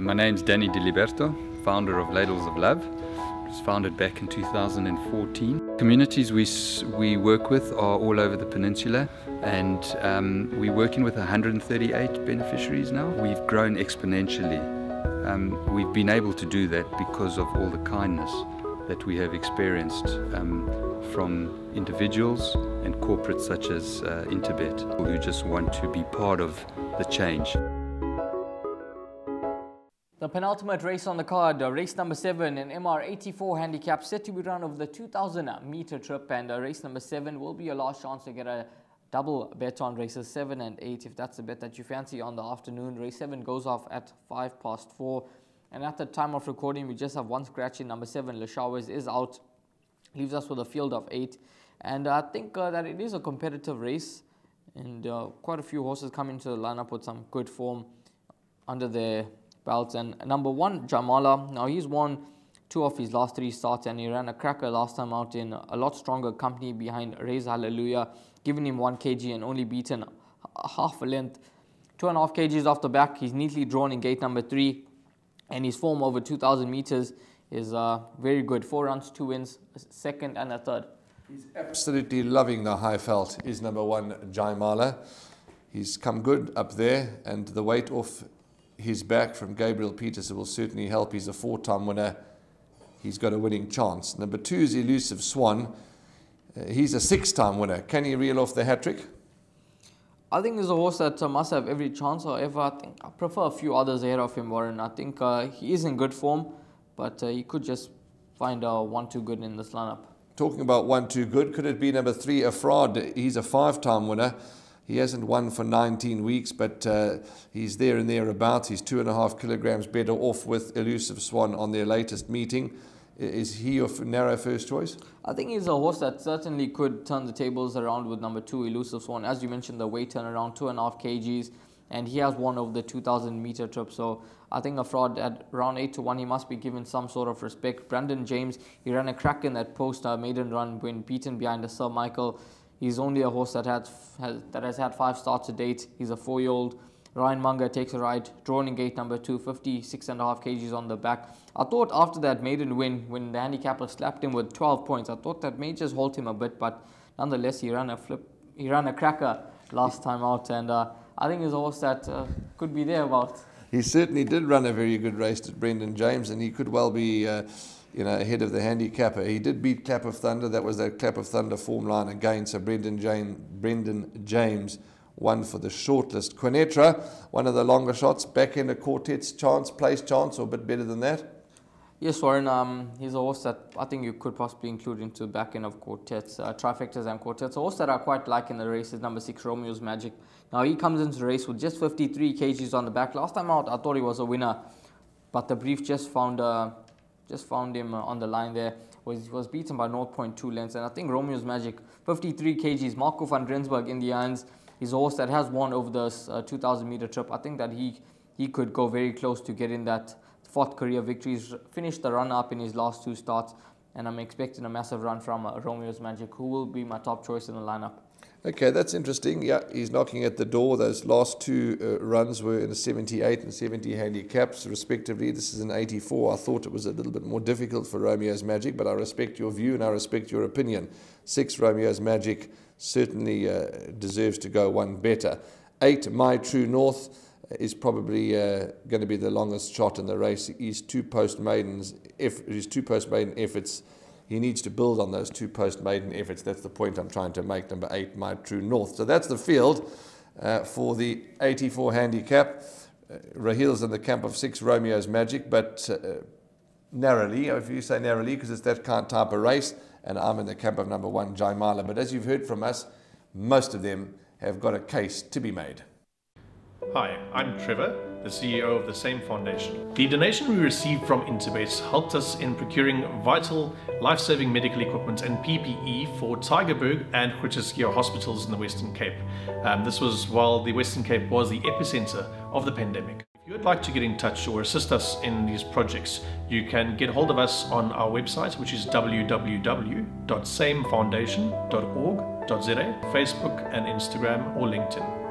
My name's Danny Diliberto, founder of Ladles of Love. It was founded back in 2014. Communities we work with are all over the peninsula, and we're working with 138 beneficiaries now. We've grown exponentially. We've been able to do that because of all the kindness that we have experienced from individuals and corporates such as Interbet, who just want to be part of the change. The penultimate race on the card, race number 7, an MR84 handicap, set to be run over the 2,000 meter trip, and race number 7 will be your last chance to get a double bet on races 7 and 8 if that's the bet that you fancy on the afternoon. Race 7 goes off at 4:05, and at the time of recording we just have one scratch in number 7. Lashawers is out, leaves us with a field of 8, and I think that it is a competitive race, and quite a few horses come into the lineup with some good form under their belts. And number 1, Jamala, now he's won 2 of his last 3 starts, and he ran a cracker last time out in a lot stronger company behind Raise Hallelujah, giving him 1 kg and only beaten half a length. 2.5 kgs off the back. He's neatly drawn in gate number 3, and his form over 2,000 meters is very good. 4 runs, 2 wins, a 2nd and a 3rd. He's absolutely loving the high felt, is number 1, Jaimala. He's come good up there, and the weight off his back from Gabriel Peterson will certainly help. He's a 4-time winner. He's got a winning chance. Number 2 is Elusive Swan. He's a 6-time winner. Can he reel off the hat-trick? I think there's a horse that must have every chance. However, I think I prefer a few others ahead of him, Warren. I think he is in good form, but he could just find 1-2 good in this lineup. Talking about 1-2 good, could it be number 3, Afraad? He's a 5-time winner. He hasn't won for 19 weeks, but he's there and thereabouts. He's 2.5 kilograms better off with Elusive Swan on their latest meeting. Is he your narrow first choice? I think he's a horse that certainly could turn the tables around with number 2, Elusive Swan. As you mentioned, the weight turnaround, 2.5 kgs, and he has won over the 2,000 meter trip. So I think Afraad at round 8-1, he must be given some sort of respect. Brandon James, he ran a crack in that post maiden run when beaten behind a Sir Michael. He's only a horse that has had 5 starts to date. He's a 4-year-old. Ryan Munger takes a ride, drawn in gate number 2, 56.5 kgs on the back. I thought after that maiden win, when the handicapper slapped him with 12 points, I thought that may just halt him a bit, but nonetheless he ran a cracker last time out, and I think he's a horse that could be thereabout. He certainly did run a very good race to Brendan James, and he could well be ahead of the handicapper. He did beat Clap of Thunder. That was that Clap of Thunder form line again. So Brendan James won for the shortlist. Qunetra, one of the longer shots, back in the quartet's chance, place chance, or a bit better than that? Yes, Warren. He's a horse that I think you could possibly include into the back end of quartets, trifectas and quartets. A horse that I quite like in the race is number 6, Romeo's Magic. Now he comes into the race with just 53 kgs on the back. Last time out, I thought he was a winner, but the brief just found him on the line there. Was beaten by 0.2 lengths, and I think Romeo's Magic, 53 kgs, Marco van Drensburg in the irons. He's a horse that has won over the 2,000 meter trip. I think that he could go very close to getting that 4th career victory. He's finished the run-up in his last 2 starts, and I'm expecting a massive run from Romeo's Magic, who will be my top choice in the lineup. Okay, that's interesting. Yeah, he's knocking at the door. Those last 2 runs were in a 78 and 70 handicaps, respectively. This is an 84. I thought it was a little bit more difficult for Romeo's Magic, but I respect your view and I respect your opinion. 6, Romeo's Magic, certainly deserves to go one better. 8, My True North, is probably going to be the longest shot in the race. He's 2 post-maiden efforts. He needs to build on those 2 post-maiden efforts. That's the point I'm trying to make. Number 8, My True North. So that's the field for the 84 handicap. Rahil's in the camp of 6, Romeo's Magic, but narrowly, if you say narrowly, because it's that type of race, and I'm in the camp of number 1, Jaimala. But as you've heard from us, most of them have got a case to be made. Hi, I'm Trevor, the CEO of the same foundation. The donation we received from Interbet helped us in procuring vital, life-saving medical equipment and PPE for Tygerberg and Groote Schuur hospitals in the Western Cape. This was while the Western Cape was the epicenter of the pandemic. If you would like to get in touch or assist us in these projects, you can get hold of us on our website, which is www.samefoundation.org.za, Facebook and Instagram or LinkedIn.